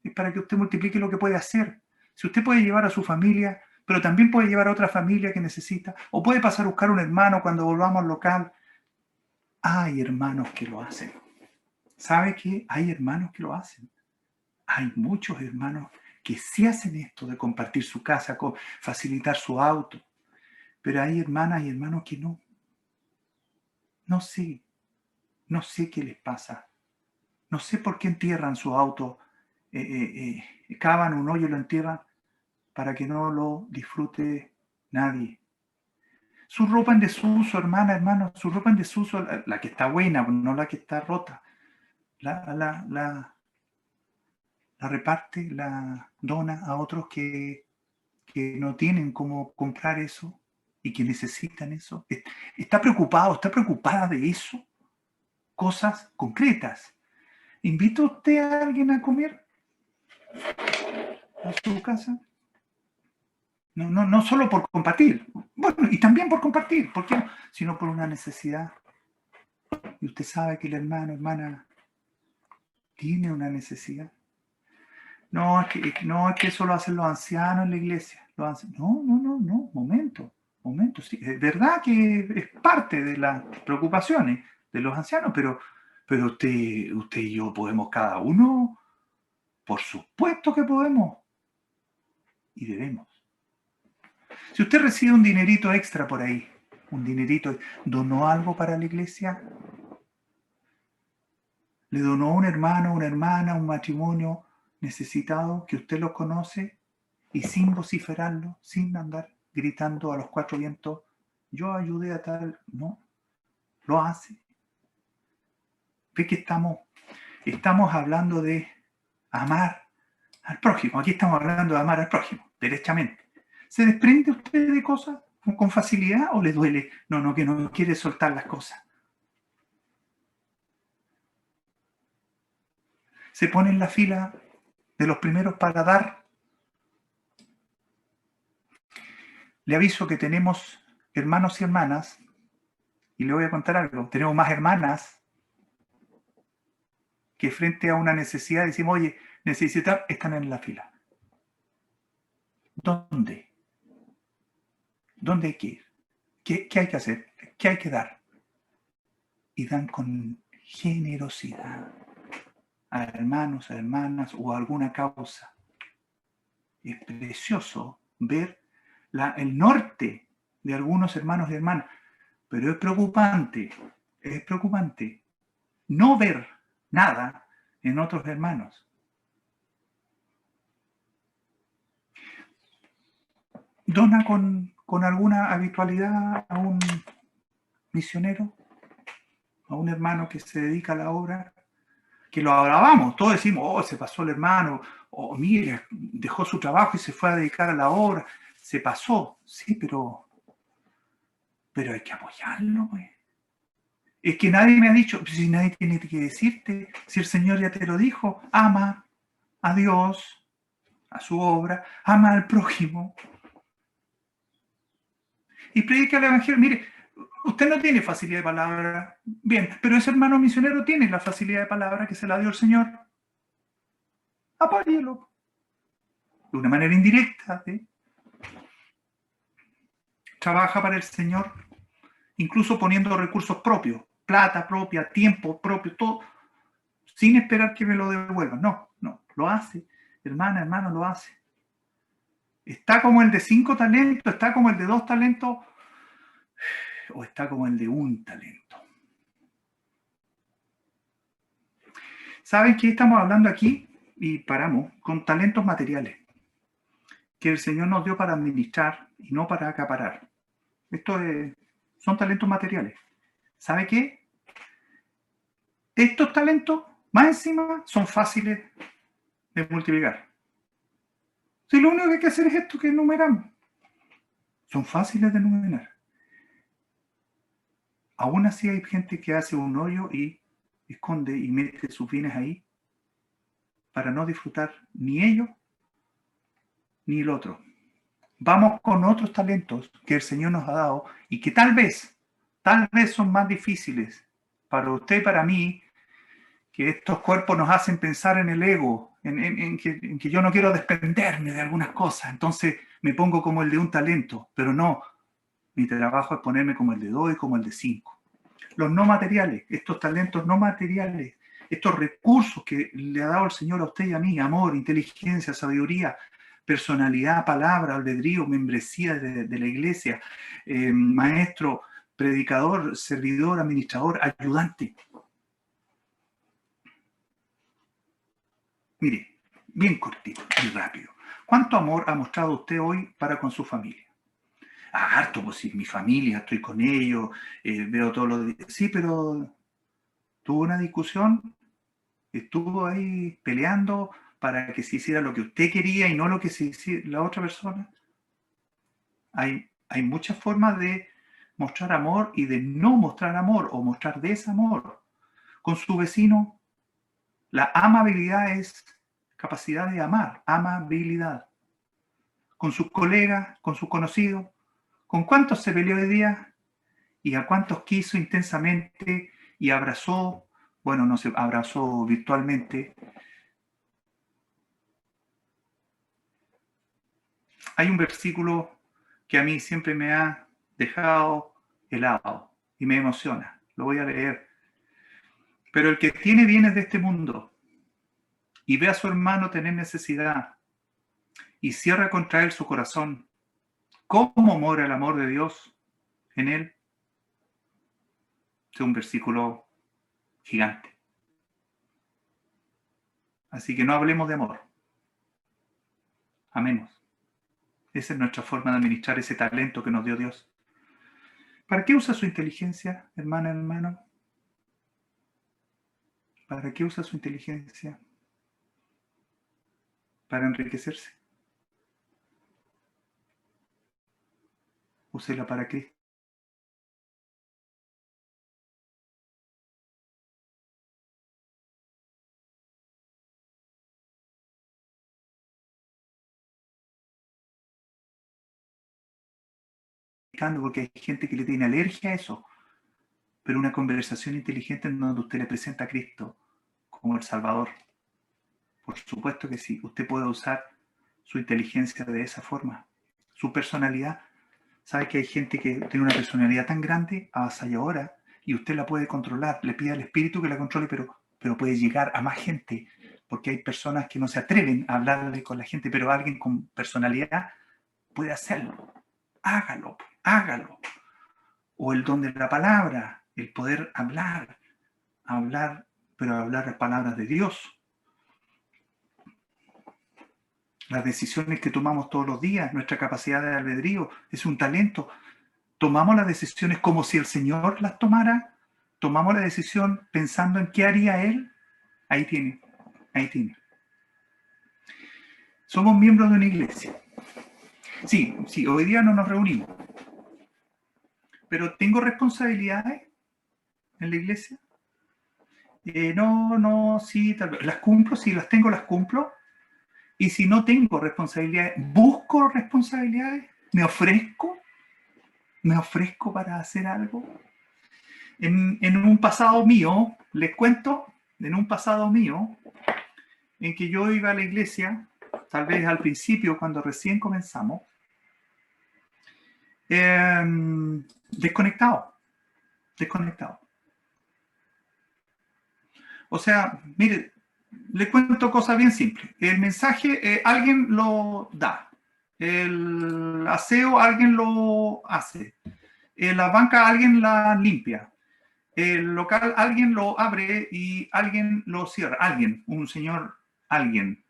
Es para que usted multiplique lo que puede hacer. Si usted puede llevar a su familia, pero también puede llevar a otra familia que necesita, o puede pasar a buscar un hermano cuando volvamos al local. Hay hermanos que lo hacen. ¿Sabe qué? Hay hermanos que lo hacen. Hay muchos hermanos que sí hacen esto de compartir su casa, facilitar su auto. Pero hay hermanas y hermanos que no. No sé qué les pasa. No sé por qué entierran su auto, cavan un hoyo y lo entierran para que no lo disfrute nadie. Su ropa en desuso, hermano, su ropa en desuso, la que está buena, no la que está rota, la reparte, la dona a otros que no tienen cómo comprar eso y que necesitan eso. Está preocupado, está preocupada de eso. Cosas concretas. ¿Invita usted a alguien a comer a su casa? No solo por compartir, bueno, y también por compartir, ¿por qué no? Sino por una necesidad. Y usted sabe que el hermano, hermana, tiene una necesidad. No, es que eso lo hacen los ancianos en la iglesia. No, momento, sí. Es verdad que es parte de las preocupaciones de los ancianos, pero usted y yo podemos cada uno, por supuesto que podemos y debemos. Si usted recibe un dinerito extra por ahí, un dinerito, ¿donó algo para la iglesia? ¿Le donó a un hermano, una hermana, un matrimonio necesitado que usted lo conoce y sin vociferarlo, sin andar gritando a los 4 vientos, yo ayudé a tal? No, lo hace. Ve que estamos hablando de amar al prójimo. Aquí estamos hablando de amar al prójimo, derechamente. ¿Se desprende usted de cosas con facilidad o le duele? No, que no quiere soltar las cosas. Se pone en la fila de los primeros para dar. Le aviso que tenemos hermanos y hermanas, y le voy a contar algo. Tenemos más hermanas que frente a una necesidad decimos, oye, necesitan, están en la fila. ¿Dónde? ¿Dónde hay que ir? ¿Qué hay que hacer? ¿Qué hay que dar? Y dan con generosidad. a hermanos, a hermanas o a alguna causa. Es precioso ver el norte de algunos hermanos y hermanas, pero es preocupante no ver nada en otros hermanos. ¿Dona con alguna habitualidad a un misionero, a un hermano que se dedica a la obra? Que lo alabamos, todos decimos, oh, se pasó el hermano, o oh, mire, dejó su trabajo y se fue a dedicar a la obra, se pasó, sí, pero hay que apoyarlo, pues. Es que nadie me ha dicho, si nadie tiene que decirte, si el Señor ya te lo dijo, ama a Dios, a su obra, ama al prójimo. Y predica el Evangelio. Mire, usted no tiene facilidad de palabra, bien, pero ese hermano misionero tiene la facilidad de palabra que se la dio el Señor. Apóyelo. De una manera indirecta, ¿sí? Trabaja para el Señor, incluso poniendo recursos propios, plata propia, tiempo propio, todo, sin esperar que me lo devuelvan. No, lo hace. Hermano, lo hace. Está como el de 5 talentos, está como el de 2 talentos, o está como el de 1 talento. ¿Saben qué estamos hablando aquí? Y paramos, con talentos materiales, que el Señor nos dio para administrar y no para acaparar. Son talentos materiales. ¿Sabe qué? Estos talentos, más encima, son fáciles de multiplicar. Si lo único que hay que hacer es esto que enumeramos. Son fáciles de enumerar. Aún así hay gente que hace un hoyo y esconde y mete sus bienes ahí para no disfrutar ni ellos ni el otro. Vamos con otros talentos que el Señor nos ha dado y que tal vez son más difíciles para usted y para mí, que estos cuerpos nos hacen pensar en el ego, en que yo no quiero desprenderme de algunas cosas, entonces me pongo como el de 1 talento, pero no, mi trabajo es ponerme como el de 2 y como el de 5. Los no materiales, estos talentos no materiales, estos recursos que le ha dado el Señor a usted y a mí, amor, inteligencia, sabiduría, personalidad, palabra, albedrío, membresía de la iglesia, maestro, predicador, servidor, administrador, ayudante. Mire, bien cortito y rápido. ¿Cuánto amor ha mostrado usted hoy para con su familia? Harto, pues sí, mi familia, estoy con ellos, veo todos los días. Sí, pero tuvo una discusión, estuvo ahí peleando para que se hiciera lo que usted quería y no lo que se hiciera la otra persona. Hay muchas formas de mostrar amor y de no mostrar amor o mostrar desamor. Con su vecino, la amabilidad es capacidad de amar, amabilidad. Con sus colegas, con sus conocidos, ¿con cuántos se peleó hoy día? ¿Y a cuántos quiso intensamente y abrazó? Bueno, no se abrazó virtualmente. Hay un versículo que a mí siempre me ha dejado helado y me emociona. Lo voy a leer. Pero el que tiene bienes de este mundo y ve a su hermano tener necesidad y cierra contra él su corazón, ¿cómo mora el amor de Dios en él? Es un versículo gigante. Así que no hablemos de amor. Amemos. Esa es nuestra forma de administrar ese talento que nos dio Dios. ¿Para qué usa su inteligencia, hermana, hermano? ¿Para qué usa su inteligencia? Para enriquecerse. Úsela para qué. Porque hay gente que le tiene alergia a eso. Pero una conversación inteligente en donde usted le presenta a Cristo como el Salvador. Por supuesto que sí. Usted puede usar su inteligencia de esa forma. Su personalidad. Sabe que hay gente que tiene una personalidad tan grande, avasalladora, y usted la puede controlar. Le pide al Espíritu que la controle, pero pero puede llegar a más gente, porque hay personas que no se atreven a hablarle con la gente, pero alguien con personalidad puede hacerlo. Hágalo, hágalo. O el don de la palabra, el poder hablar, pero hablar las palabras de Dios. Las decisiones que tomamos todos los días, nuestra capacidad de albedrío, es un talento. Tomamos las decisiones como si el Señor las tomara. Tomamos la decisión pensando en qué haría Él. Ahí tiene, ahí tiene. Somos miembros de una iglesia. Sí, hoy día no nos reunimos. Pero ¿tengo responsabilidades en la iglesia? No, sí, tal vez. ¿Las cumplo? Si las tengo, las cumplo. Y si no tengo responsabilidades, ¿busco responsabilidades? ¿Me ofrezco para hacer algo? En un pasado mío, les cuento, en un pasado mío, en que yo iba a la iglesia, tal vez al principio, cuando recién comenzamos, desconectado. O sea, mire, le cuento cosas bien simples. El mensaje, alguien lo da. El aseo, alguien lo hace. La banca, alguien la limpia. El local, alguien lo abre y alguien lo cierra. Alguien, un señor, alguien.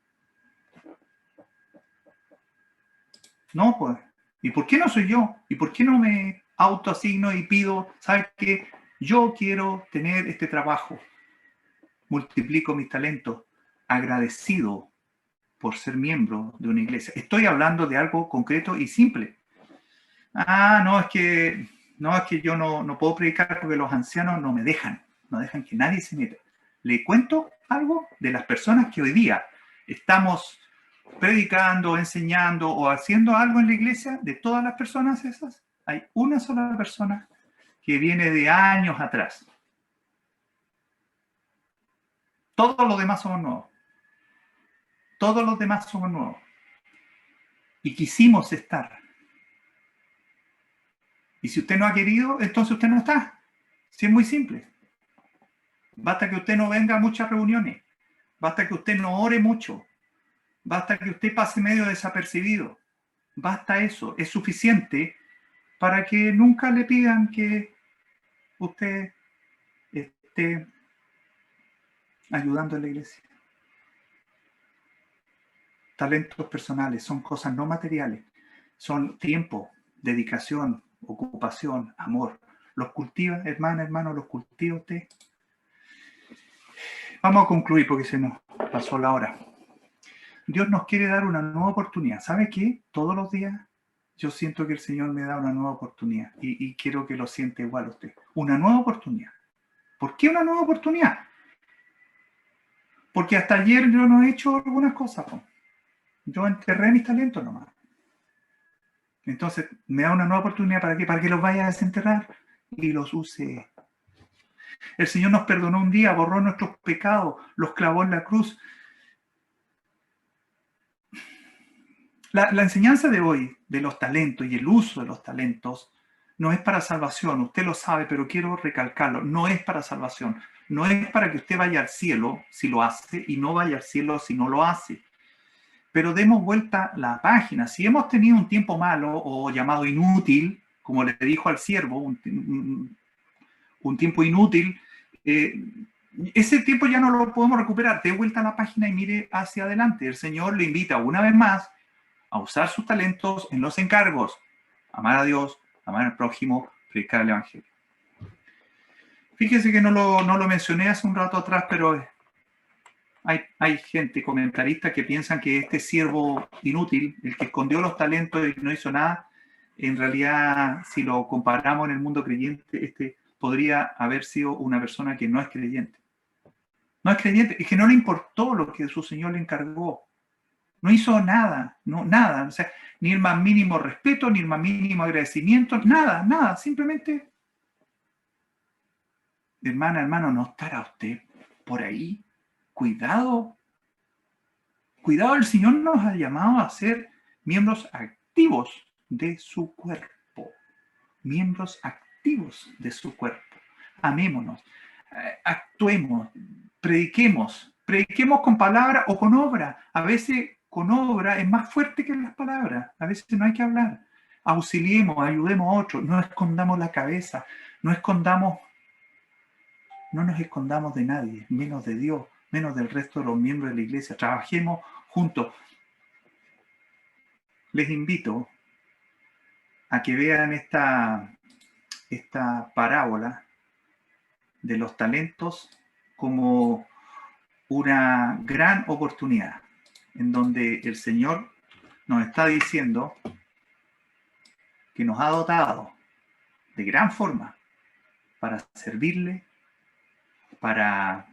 No, pues. ¿Y por qué no soy yo? ¿Y por qué no me autoasigno y pido, ¿sabes qué? Yo quiero tener este trabajo. Multiplico mis talentos. Agradecido por ser miembro de una iglesia. Estoy hablando de algo concreto y simple. No, es que yo no puedo predicar porque los ancianos no dejan que nadie se meta. Le cuento algo de las personas que hoy día estamos predicando, enseñando o haciendo algo en la iglesia. De todas las personas esas, hay una sola persona que viene de años atrás. Todos los demás somos nuevos. Todos los demás somos nuevos. Y quisimos estar. Y si usted no ha querido, entonces usted no está. Sí, es muy simple. Basta que usted no venga a muchas reuniones. Basta que usted no ore mucho. Basta que usted pase medio desapercibido. Basta eso. Es suficiente para que nunca le pidan que usted esté ayudando en la iglesia. Talentos personales son cosas no materiales. Son tiempo, dedicación, ocupación, amor. ¿Los cultiva, hermano, los cultiva usted? Vamos a concluir porque se nos pasó la hora. Dios nos quiere dar una nueva oportunidad. ¿Sabe qué? Todos los días yo siento que el Señor me da una nueva oportunidad y quiero que lo siente igual usted. Una nueva oportunidad. ¿Por qué una nueva oportunidad? Porque hasta ayer yo no he hecho algunas cosas. Yo enterré mis talentos nomás. Entonces me da una nueva oportunidad. ¿Para qué? Para que los vaya a desenterrar y los use. El Señor nos perdonó un día, borró nuestros pecados, los clavó en la cruz. La enseñanza de hoy, de los talentos y el uso de los talentos, no es para salvación. Usted lo sabe, pero quiero recalcarlo. No es para salvación. No es para que usted vaya al cielo si lo hace y no vaya al cielo si no lo hace. Pero demos vuelta la página. Si hemos tenido un tiempo malo o llamado inútil, como le dijo al siervo, un tiempo inútil, ese tiempo ya no lo podemos recuperar. Dé vuelta a la página y mire hacia adelante. El Señor le invita una vez más a usar sus talentos en los encargos. Amar a Dios, amar al prójimo, predicar el Evangelio. Fíjese que no lo mencioné hace un rato atrás, pero hay gente, comentarista, que piensan que este siervo inútil, el que escondió los talentos y no hizo nada, en realidad, si lo comparamos en el mundo creyente, podría haber sido una persona que no es creyente. No es creyente, es que no le importó lo que su Señor le encargó. No hizo nada, nada, o sea, ni el más mínimo respeto, ni el más mínimo agradecimiento, nada, simplemente, hermano, no estará usted por ahí. Cuidado, el Señor nos ha llamado a ser miembros activos de su cuerpo, miembros activos de su cuerpo. Amémonos, actuemos, prediquemos con palabra o con obra. A veces con obra es más fuerte que las palabras. A veces no hay que hablar. Auxiliemos, ayudemos a otros. No escondamos la cabeza. No nos escondamos de nadie, menos de Dios, menos del resto de los miembros de la iglesia. Trabajemos juntos. Les invito a que vean esta parábola de los talentos como una gran oportunidad en donde el Señor nos está diciendo que nos ha dotado de gran forma para servirle, para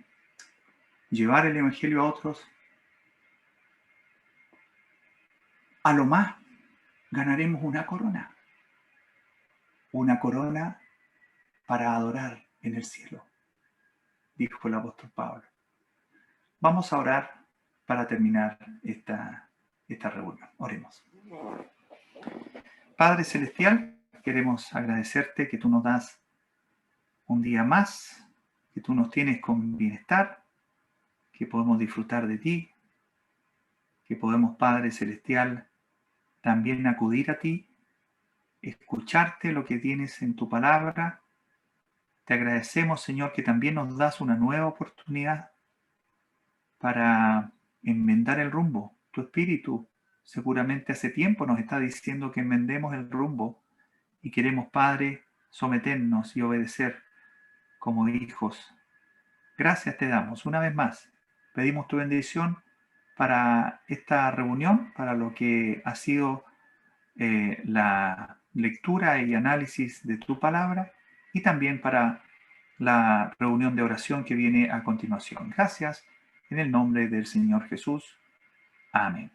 llevar el Evangelio a otros. A lo más ganaremos una corona para adorar en el cielo, dijo el apóstol Pablo. Vamos a orar para terminar esta reunión. Oremos. Padre Celestial, queremos agradecerte que tú nos das un día más, que tú nos tienes con bienestar, que podemos disfrutar de ti, que podemos, Padre Celestial, también acudir a ti, escucharte lo que tienes en tu palabra. Te agradecemos, Señor, que también nos das una nueva oportunidad para enmendar el rumbo. Tu Espíritu seguramente hace tiempo nos está diciendo que enmendemos el rumbo y queremos, Padre, someternos y obedecer como hijos. Gracias te damos una vez más. Pedimos tu bendición para esta reunión, para lo que ha sido la lectura y análisis de tu palabra y también para la reunión de oración que viene a continuación. Gracias en el nombre del Señor Jesús. Amén.